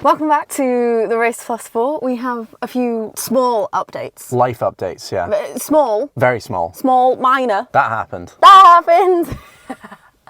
Welcome back to the Race Plus 4. We have a few small updates. Life updates, yeah. Small. Very small. Small, minor. That happened. That happened!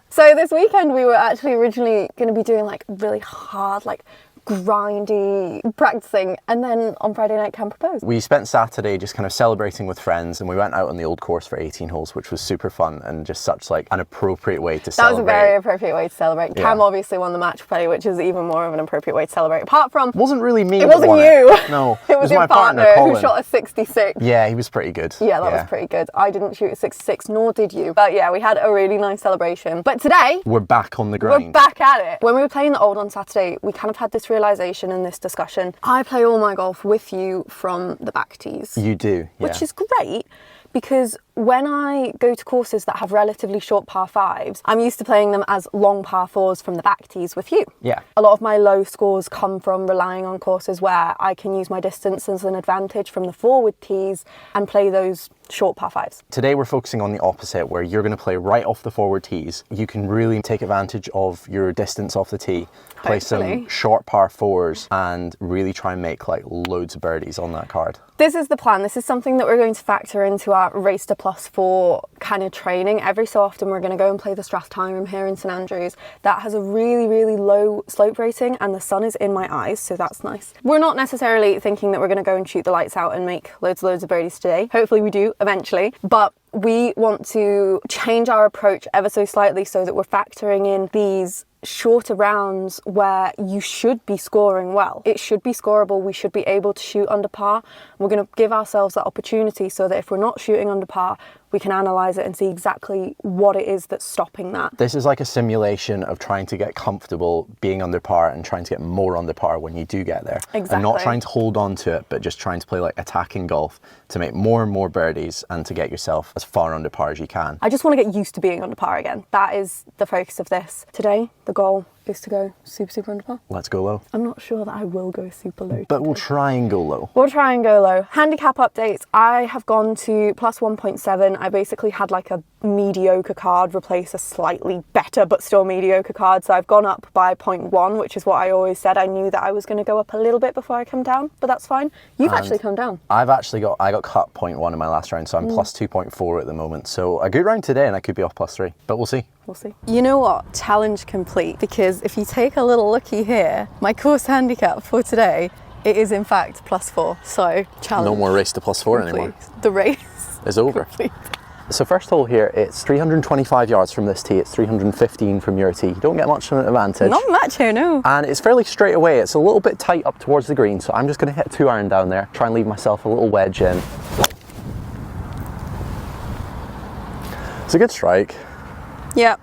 So this weekend we were actually originally going to be doing like really hard, like grindy practicing, and then on Friday night Cam proposed. We spent Saturday just kind of celebrating with friends, and we went out on the old course for 18 holes, which was super fun and just such like an appropriate way to celebrate. That was a very appropriate way to celebrate. Yeah. Cam obviously won the match play, which is even more of an appropriate way to celebrate. Apart from... Wasn't really me. It wasn't you. No. It was your my partner Colin. who shot a 66. Yeah, he was pretty good. Yeah, that was pretty good. I didn't shoot a 66, nor did you. But yeah, we had a really nice celebration. But today... We're back on the grind. We're back at it. When we were playing the Old on Saturday, we kind of had this realisation and this discussion. I play all my golf with you from the back tees. You do, yeah. Which is great, because when I go to courses that have relatively short par fives, I'm used to playing them as long par fours from the back tees with you. Yeah. A lot of my low scores come from relying on courses where I can use my distance as an advantage from the forward tees and play those short par fives. Today we're focusing on the opposite, where you're going to play right off the forward tees. You can really take advantage of your distance off the tee, play some short par fours, and really try and make like loads of birdies on that card. This is the plan. This is something that we're going to factor into our Race to Plus 4 kind of training. Every so often we're going to go and play the Strathtyrum here in St Andrews. That has a really, really low slope rating and the sun is in my eyes, so that's nice. We're not necessarily thinking that we're going to go and shoot the lights out and make loads of birdies today. Hopefully we do eventually, but we want to change our approach ever so slightly so that we're factoring in these shorter rounds where you should be scoring well. It should be scoreable. We should be able to shoot under par. We're going to give ourselves that opportunity so that if we're not shooting under par, we can analyse it and see exactly what it is that's stopping that. This is like a simulation of trying to get comfortable being under par and trying to get more under par when you do get there. Exactly. And not trying to hold on to it, but just trying to play like attacking golf to make more and more birdies and to get yourself as far under par as you can. I just want to get used to being under par again. That is the focus of this. Today, the goal is to go super under par. Let's go low. I'm not sure that I will go super low. But we'll try and go low. We'll try and go low. Handicap updates. I have gone to plus 1.7. I basically had like a mediocre card replace a slightly better but still mediocre card. So I've gone up by 0.1, which is what I always said. I knew that I was going to go up a little bit before I come down, but that's fine. You've actually come down. I got cut 0.1 in my last round, so I'm plus 2.4 at the moment. So a good round today and I could be off plus 3, but we'll see. We'll see. You know what? Challenge complete, because if you take a little looky here, my course handicap for today, it is in fact plus 4. So challenge. No more Race to Plus 4 complete. anymore. The race is over. Complete. So first hole here, it's 325 yards from this tee, it's 315 from your tee. You don't get much of an advantage. Not much here, no. And it's fairly straight away. It's a little bit tight up towards the green, so I'm just going to hit 2-iron down there, try and leave myself a little wedge in. It's a good strike. Yep.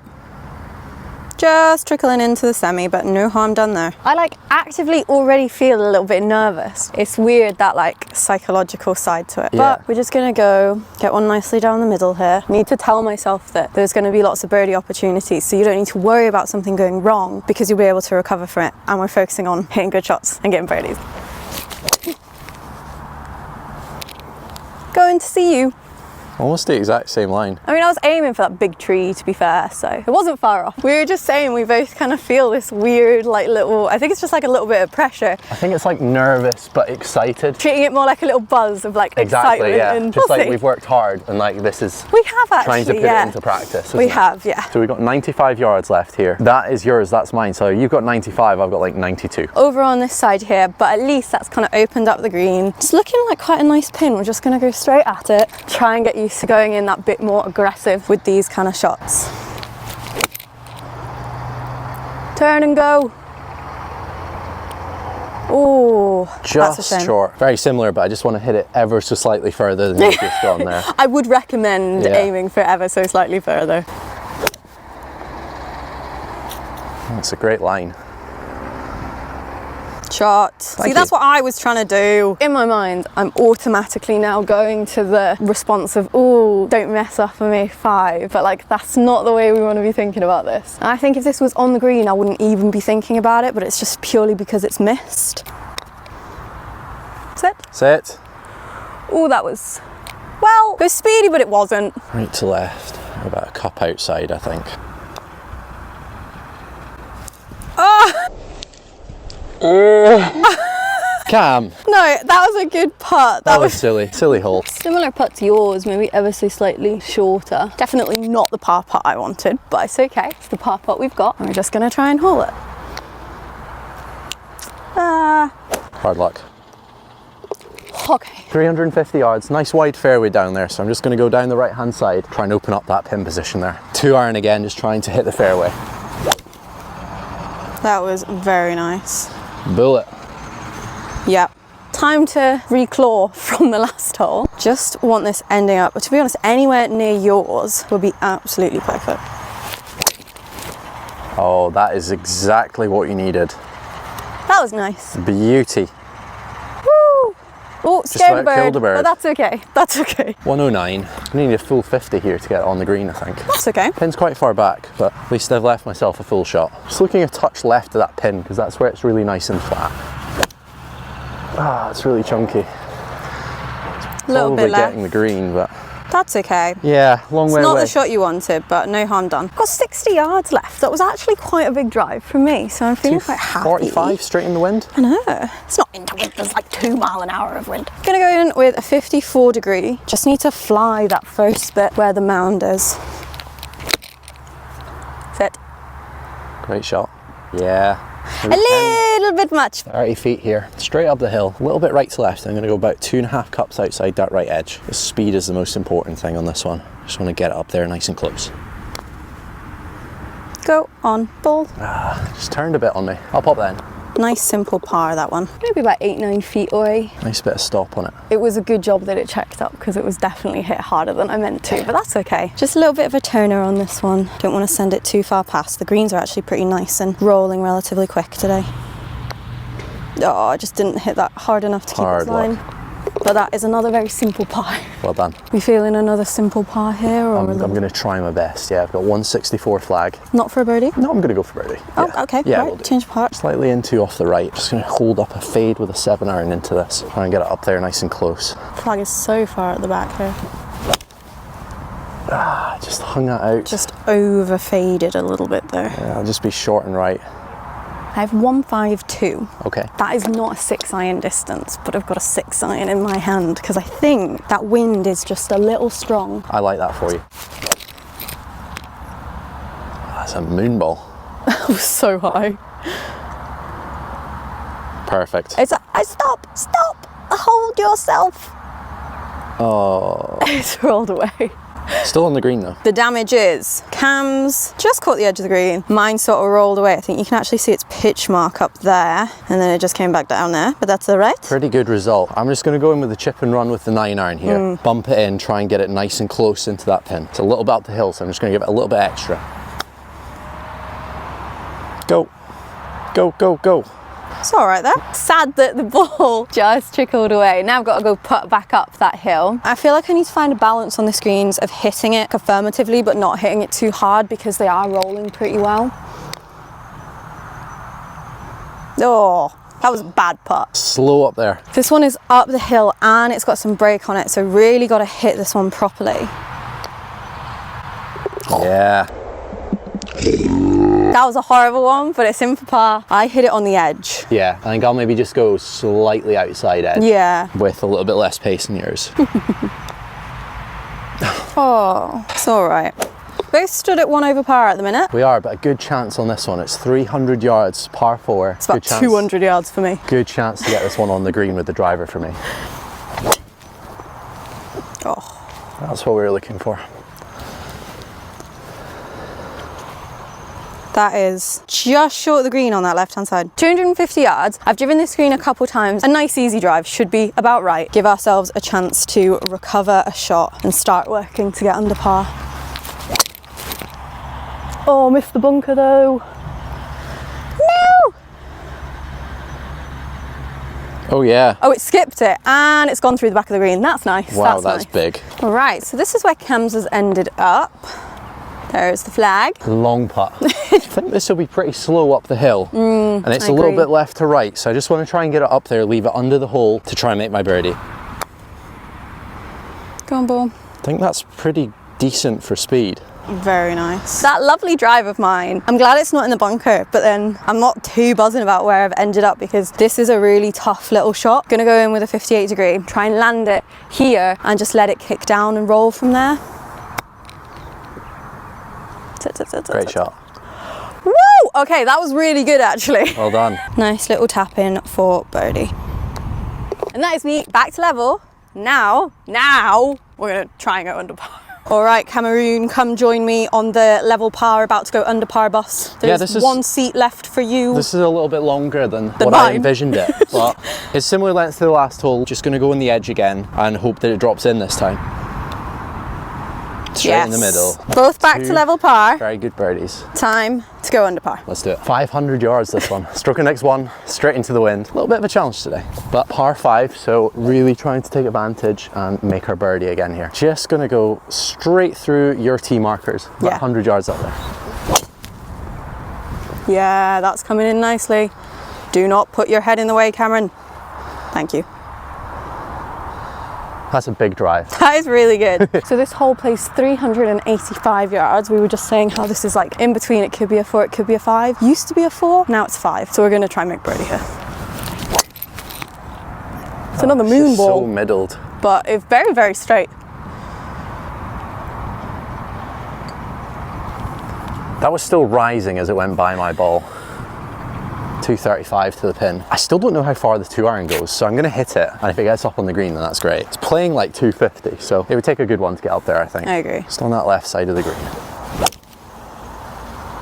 Just trickling into the semi, but no harm done there. I like actively already feel a little bit nervous. It's weird, that like psychological side to it. Yeah. But we're just gonna go get one nicely down the middle here. Need to tell myself that there's gonna be lots of birdie opportunities, so you don't need to worry about something going wrong because you'll be able to recover from it. And we're focusing on hitting good shots and getting birdies. Going to see you. Almost the exact same line. I mean, I was aiming for that big tree, to be fair, so it wasn't far off. We were just saying we both kind of feel this weird, like little, I think it's just like a little bit of pressure. I think it's like nervous but excited. Treating it more like a little buzz of like excitement. Yeah. And just we'll like see. we've worked hard and like this is we have actually, trying to put it into practice. We have, yeah. So we've got 95 yards left here. That is yours, that's mine. So you've got 95, I've got like 92. Over on this side here, but at least that's kind of opened up the green. It's looking like quite a nice pin. We're just gonna go straight at it. Try and get used to going in that bit more aggressive with these kind of shots. Turn and go. Oh, just short. Very similar, but I just want to hit it ever so slightly further than you've just gone there. I would recommend aiming for ever so slightly further. That's a great line. Shot. See, that's what I was trying to do. In my mind, I'm automatically now going to the response of, oh, don't mess up and make 5. But like, that's not the way we want to be thinking about this. And I think if this was on the green, I wouldn't even be thinking about it, but it's just purely because it's missed. Sit. Sit. Oh, that was, well, it was speedy, but it wasn't. Right to left. About a cup outside, I think. Ah! Cam. No, that was a good putt. That was silly. Silly hole. Similar putt to yours, maybe ever so slightly shorter. Definitely not the par putt I wanted, but it's okay. It's the par putt we've got. And we're just gonna try and hole it. Hard luck. Okay. 350 yards, nice wide fairway down there. So I'm just gonna go down the right hand side, try and open up that pin position there. 2-iron again, just trying to hit the fairway. That was very nice. Bullet. Yep. Time to reclaw from the last hole. Just want this ending up, but to be honest, anywhere near yours would be absolutely perfect. Oh, that is exactly what you needed. That was nice. Beauty. Woo! Oh, scared about killed a bird. but that's okay. That's okay. 109. I need a full 50 here to get it on the green, I think. That's okay. Pin's quite far back, but at least I've left myself a full shot. Just looking a touch left of that pin, because that's where it's really nice and flat. Ah, it's really chunky. A little Probably bit left. getting the green, but That's okay. yeah, long way It's not away. the shot you wanted, but no harm done. Got 60 yards left. That was actually quite a big drive for me, so I'm feeling quite happy. 45 straight in the wind. I know. It's not into wind, there's like 2 mile an hour of wind. Gonna go in with a 54 degree. Just need to fly that first bit where the mound is. Sit. Great shot. Yeah. A little bit much. 30 feet here, straight up the hill, a little bit right to left. I'm going to go about 2.5 cups outside that right edge. The speed is the most important thing on this one. Just want to get it up there nice and close. Go on, ball. Just turned a bit on me. I'll pop that in. Nice simple par, that one. Maybe about 8-9 feet away. Nice bit of stop on it. It was a good job that it checked up because it was definitely hit harder than I meant to, but that's okay. Just a little bit of a toner on this one. Don't want to send it too far past. The greens are actually pretty nice and rolling relatively quick today. Oh, I just didn't hit that hard enough to keep Hard it line. But that is another very simple par. Well done. We feeling another simple par here? Or I'm going to try my best. Yeah, I've got 164 flag. Not for a birdie? No, I'm going to go for birdie. Oh, Yeah. okay. Yeah, right. we'll do. Change par. Slightly into off the right. Just going to hold up a fade with a 7-iron into this. Try and get it up there nice and close. Flag is so far at the back here. Just hung that out. Just over faded a little bit there. Yeah, I'll just be short and right. I have 152. Okay. That is not a 6-iron distance, but I've got a 6-iron in my hand because I think that wind is just a little strong. I like that for you. That's a moon ball. That was so high. Perfect. Stop! Hold yourself. Oh. It's rolled away. Still on the green though. The damage is Cam's just caught the edge of the green. Mine sort of rolled away. I think you can actually see its pitch mark up there, and then it just came back down there, but that's all right. Pretty good result. I'm just going to go in with the chip and run with the 9-iron here. Bump it in, try and get it nice and close into that pin. It's a little bit up the hill, so I'm just going to give it a little bit extra. Go. Go, go, go. It's all right there. Sad that the ball just trickled away. Now I've got to go putt back up that hill. I feel like I need to find a balance on the screens of hitting it affirmatively but not hitting it too hard because they are rolling pretty well. Oh, that was a bad putt. Slow up there. This one is up the hill and it's got some break on it, so really got to hit this one properly. Yeah. That was a horrible one, but it's in for par. I hit it on the edge. Yeah, I think I'll maybe just go slightly outside edge. Yeah. With a little bit less pace than yours. Oh, it's all right. Both stood at 1 over par at the minute. We are, but a good chance on this one. It's 300 yards, par 4. It's about 200 yards for me. Good chance to get this one on the green with the driver for me. Oh. That's what we were looking for. That is just short of the green on that left-hand side. 250 yards. I've driven this green a couple times. A nice easy drive should be about right. Give ourselves a chance to recover a shot and start working to get under par. Oh, missed the bunker though. No! Oh yeah. Oh, it skipped it and it's gone through the back of the green. That's nice. Wow, that's nice. big. All right, so this is where Cam's has ended up. There's the flag. Long putt. I think this will be pretty slow up the hill. And it's I a little agree. bit left to right, so I just want to try and get it up there, leave it under the hole to try and make my birdie. Go on, ball. I think that's pretty decent for speed. Very nice. That lovely drive of mine, I'm glad it's not in the bunker, but then I'm not too buzzing about where I've ended up because this is a really tough little shot. Gonna go in with a 58 degree, try and land it here and just let it kick down and roll from there. Great shot. Woo! Okay, that was really good actually. Well done. Nice little tap in for birdie. And that is me back to level. Now we're gonna try and go under par. All right, Cameroon, come join me on the level par, about to go under par bus. There's one seat left for you. This is a little bit longer than what I envisioned it, but it's similar length to the last hole. Just gonna go on the edge again and hope that it drops in this time. Straight in the middle. Both back to level par. Very good birdies. Time to go under par. Let's do it. 500 yards this one. Stroke next one, straight into the wind. A little bit of a challenge today, but par 5, so really trying to take advantage and make our birdie again here. Just gonna go straight through your tee markers, about 100 yards up there. Yeah, that's coming in nicely. Do not put your head in the way, Cameron. Thank you. That's a big drive. That is really good. So this hole plays 385 yards. We were just saying how this is like in between. It could be a 4, it could be a 5. Used to be a 4, now it's 5. So we're going to try and make birdie here. It's another moon ball. So middled. But it's very, very straight. That was still rising as it went by my ball. 235 to the pin. I still don't know how far the 2-iron goes, so I'm gonna hit it, and if it gets up on the green, then that's great. It's playing like 250, so it would take a good one to get up there, I think. I agree. Just on that left side of the green.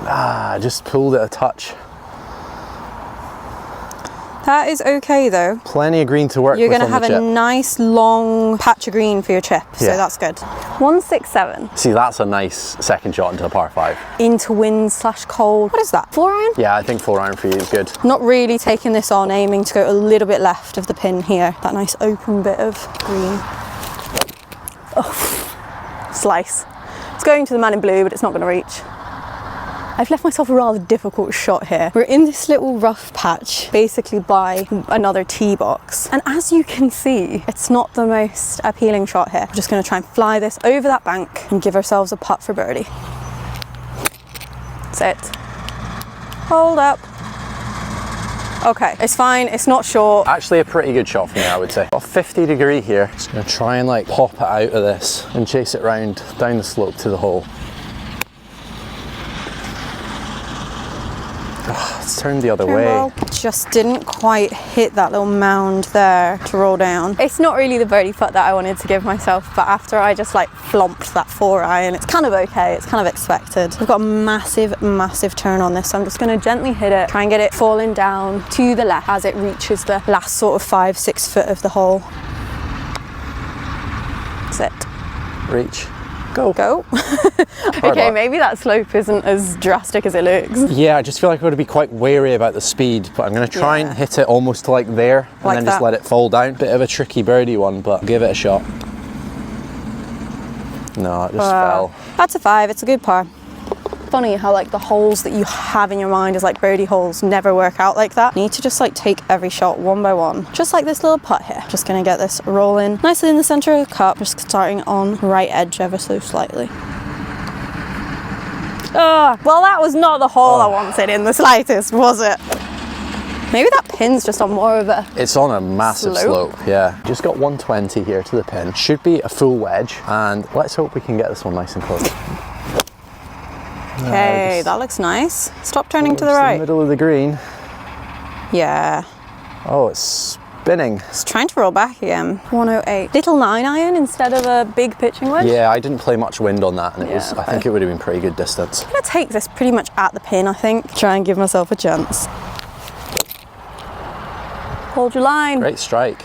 Ah, just pulled it a touch. That is okay though. Plenty of green to work with on the chip. You're gonna have a nice long patch of green for your chip, so that's good. 167. See, that's a nice second shot into a par 5. Into wind / cold. What is that? 4-iron? Yeah, I think 4-iron for you is good. Not really taking this on, aiming to go a little bit left of the pin here. That nice open bit of green. Oh, slice. It's going to the man in blue, but it's not gonna reach. I've left myself a rather difficult shot here. We're in this little rough patch, basically by another tee box. And as you can see, it's not the most appealing shot here. We're just gonna try and fly this over that bank and give ourselves a putt for birdie. That's it. Hold up. Okay, it's fine, it's not short. Actually a pretty good shot for me, I would say. Got a 50 degree here. Just gonna try and like pop it out of this and chase it round down the slope to the hole. Oh, it's turned the other way. Just didn't quite hit that little mound there to roll down. It's not really the birdie putt that I wanted to give myself, but after I just like flomped that 4-iron, it's kind of okay, it's kind of expected. We've got a massive, massive turn on this, so I'm just gonna gently hit it, try and get it falling down to the left as it reaches the last sort of 5-6 foot of the hole. That's it. Reach. Go. Go. Okay, maybe that slope isn't as drastic as it looks. Yeah, I just feel like I've got to be quite wary about the speed, but I'm going to try and hit it almost to like there, and then just let it fall down. Bit of a tricky birdie one, but give it a shot. No, it just fell. That's a 5, it's a good par. Funny how like the holes that you have in your mind as like birdie holes never work out like that. You need to just like take every shot one by one, just like this little putt here. Just gonna get this rolling nicely in the center of the cup, just starting on right edge ever so slightly. Well, that was not the hole I wanted in the slightest, was it? Maybe that pin's just on more of a It's on a massive slope, yeah. Just got 120 here to the pin. Should be a full wedge, and let's hope we can get this one nice and close. Okay, that looks nice. Stop turning to the right. In the middle of the green. Yeah. Oh, it's spinning. It's trying to roll back again. 108. Little 9-iron instead of a big pitching wedge? Yeah, I didn't play much wind on that, and it was, I think it would have been pretty good distance. I'm gonna take this pretty much at the pin, I think. Try and give myself a chance. Hold your line. Great strike.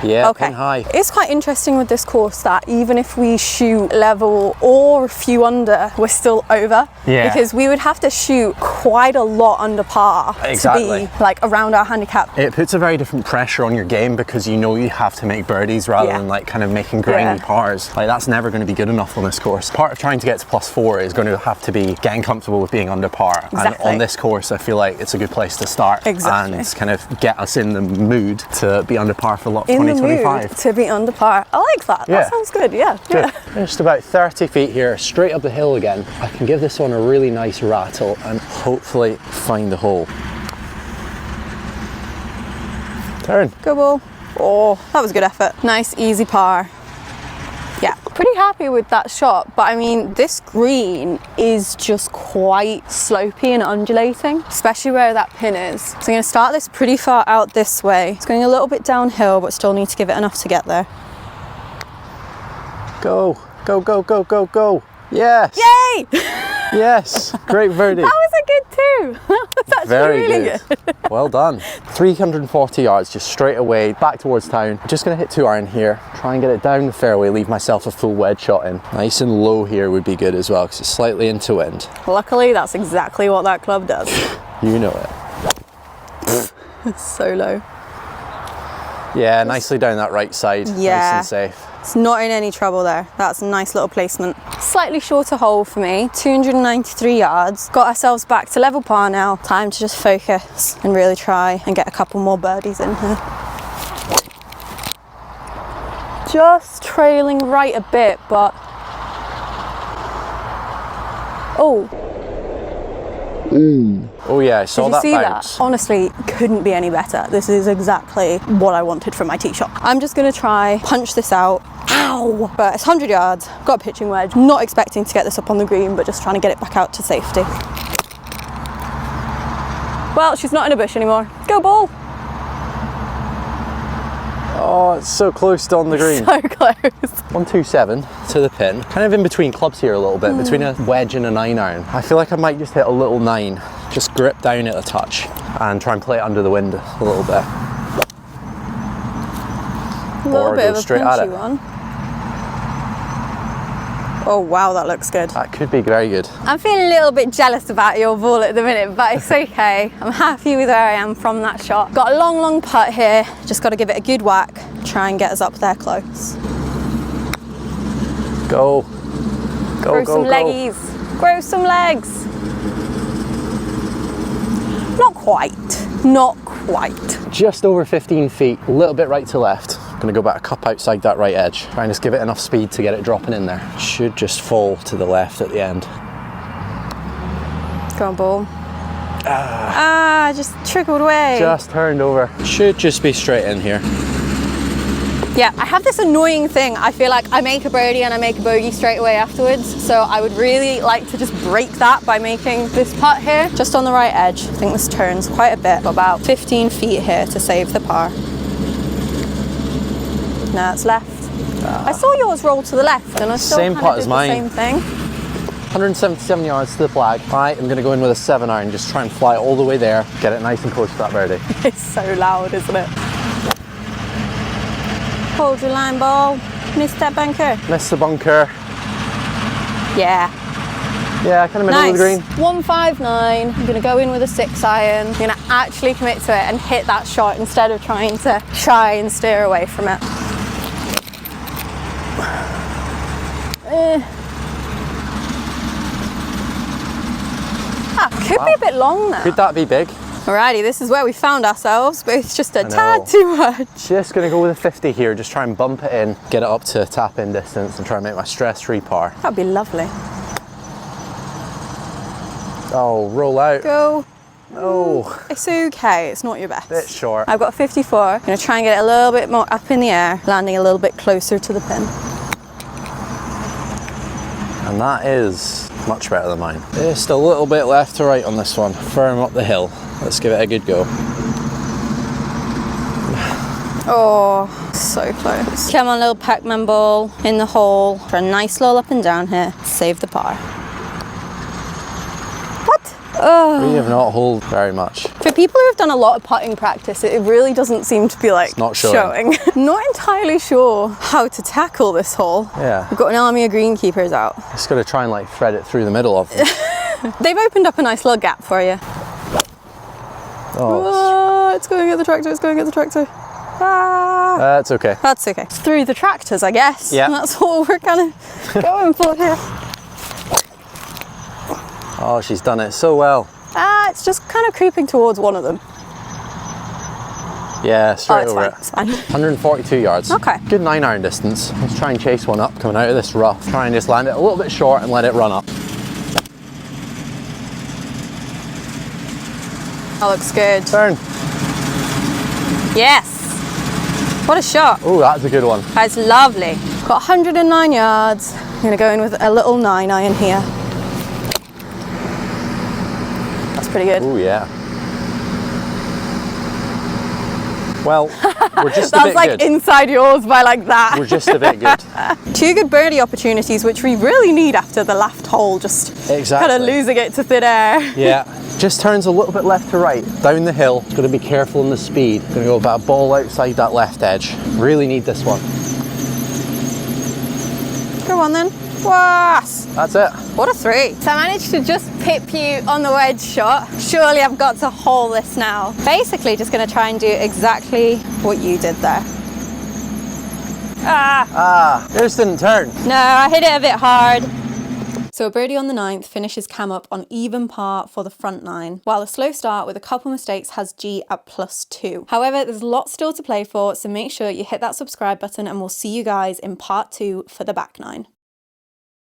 Yeah, pin high. It's quite interesting with this course that even if we shoot level or a few under, we're still over. Yeah. Because we would have to shoot quite a lot under par to be like around our handicap. It puts a very different pressure on your game because you know you have to make birdies rather than like kind of making grindy pars. Like that's never going to be good enough on this course. Part of trying to get to +4 is going to have to be getting comfortable with being under par. And on this course, I feel like it's a good place to start and kind of get us in the mood to be under par for lot 23. the mood 25. to be under par. I like that. Yeah. That sounds good. Yeah. Good. Just about 30 feet here, straight up the hill again. I can give this one a really nice rattle and hopefully find the hole. Turn. Go ball. Oh, that was a good effort. Nice, easy par. Yeah, pretty happy with that shot, but I mean, this green is just quite slopey and undulating, especially where that pin is. So I'm going to start this pretty far out this way. It's going a little bit downhill, but still need to give it enough to get there. Go, go, go, go, go, go. Yes. Yay! Yes. Great birdie. That was a good two. That was actually Very really good. Well done. 340 yards just straight away back towards town. Just gonna hit 2-iron here, try and get it down the fairway, leave myself a full wedge shot in. Nice and low here would be good as well because it's slightly into wind. Luckily, that's exactly what that club does. You know it. It's so low. Yeah, nicely down that right side. Yeah. Nice and safe. It's not in any trouble there. That's a nice little placement. Slightly shorter hole for me, 293 yards. Got ourselves back to level par now. Time to just focus and really try and get a couple more birdies in here. Just trailing right a bit, but... Oh. Oh yeah, I saw Did you that see bounce. that? Honestly, couldn't be any better. This is exactly what I wanted from my tee shot. I'm just gonna try punch this out. Ow! But it's 100 yards, got a pitching wedge. Not expecting to get this up on the green, but just trying to get it back out to safety. Well, she's not in a bush anymore. Go ball! Oh, it's so close to on the green. So close. 127 to the pin. Kind of in between clubs here a little bit, between a wedge and a 9-iron. I feel like I might just hit a little 9. Just grip down it a touch and try and play it under the wind a little bit. A little Or bit go of a straight at punchy it. one. Oh wow, that looks good. That could be very good. I'm feeling a little bit jealous about your ball at the minute, but it's okay. I'm happy with where I am from that shot. Got a long, long putt here. Just got to give it a good whack. Try and get us up there close. Go. Go, Grow go, some go. leggies. Grow some legs. Not quite. Not quite. Just over 15 feet, a little bit right to left. Gonna go back a cup outside that right edge. Try and just give it enough speed to get it dropping in there. Should just fall to the left at the end. Go on, ball. Just trickled away. Just turned over. Should just be straight in here. Yeah, I have this annoying thing. I feel like I make a birdie and I make a bogey straight away afterwards. So I would really like to just break that by making this putt here. Just on the right edge. I think this turns quite a bit. Got about 15 feet here to save the par. No, it's left. I saw yours roll to the left and I still Same kind putt of as did mine. the same thing. 177 yards to the flag. Right, I'm gonna go in with a 7-iron, just try and fly all the way there, get it nice and close to that birdie. It's so loud, isn't it? Hold your line, ball. Missed that bunker. Missed the bunker. Yeah. Yeah, kind of middle of the green. 159. I'm gonna go in with a 6-iron. I'm gonna actually commit to it and hit that shot instead of trying and steer away from it. Could be a bit long now. Could that be big? Alrighty, this is where we found ourselves, but it's just a know. tad too much. Just gonna go with a 50 here, just try and bump it in, get it up to tap in distance and try and make my stress-free par. That'd be lovely. Oh, roll out. Go. Oh, It's okay, it's not your best. bit short. I've got 54. I'm gonna try and get it a little bit more up in the air, landing a little bit closer to the pin. And that is much better than mine. Just a little bit left to right on this one, firm up the hill. Let's give it a good go. Oh, so close. Come on, little Pac-Man ball in the hole for a nice little up and down here. Save the par. What? Oh. We have not holed very much. For people who have done a lot of putting practice, it really doesn't seem to be like It's not showing. Not entirely sure how to tackle this hole. Yeah. We've got an army of greenkeepers out. Just gotta try and like thread it through the middle of them. They've opened up a nice little gap for you. Oh, It's going at the tractor, it's going at the tractor. Ah. that's okay. That's okay. It's through the tractors, I guess. Yeah. That's what we're kind of going for here. Oh, she's done it so well. It's just kind of creeping towards one of them. Yeah, straight it's over fine, it. it's fine. 142 yards. Okay. Good 9-iron distance. Let's try and chase one up coming out of this rough. Try and just land it a little bit short and let it run up. That looks good. Turn. Yes. What a shot. Oh, that's a good one. That's lovely. Got 109 yards. I'm gonna go in with a little 9-iron here. That's pretty good. Oh, yeah. Well, we're just a That's bit like good. inside yours by like that. We're just a bit good. 2 good birdie opportunities, which we really need after the left hole, just Exactly. kind of losing it to thin air. Yeah, just turns a little bit left to right, down the hill. Got to be careful in the speed. Gonna go about a ball outside that left edge. Really need this one. Go on then. Was. That's it. What a 3. So I managed to just pip you on the wedge shot. Surely I've got to hole this now. Basically just gonna try and do exactly what you did there. Ah, Yours didn't turn. no, I hit it a bit hard. So a birdie on the 9th finishes Cam up on even par for the front 9, while a slow start with a couple mistakes has G at +2. However, there's lots still to play for, so make sure you hit that subscribe button and we'll see you guys in part 2 for the back 9.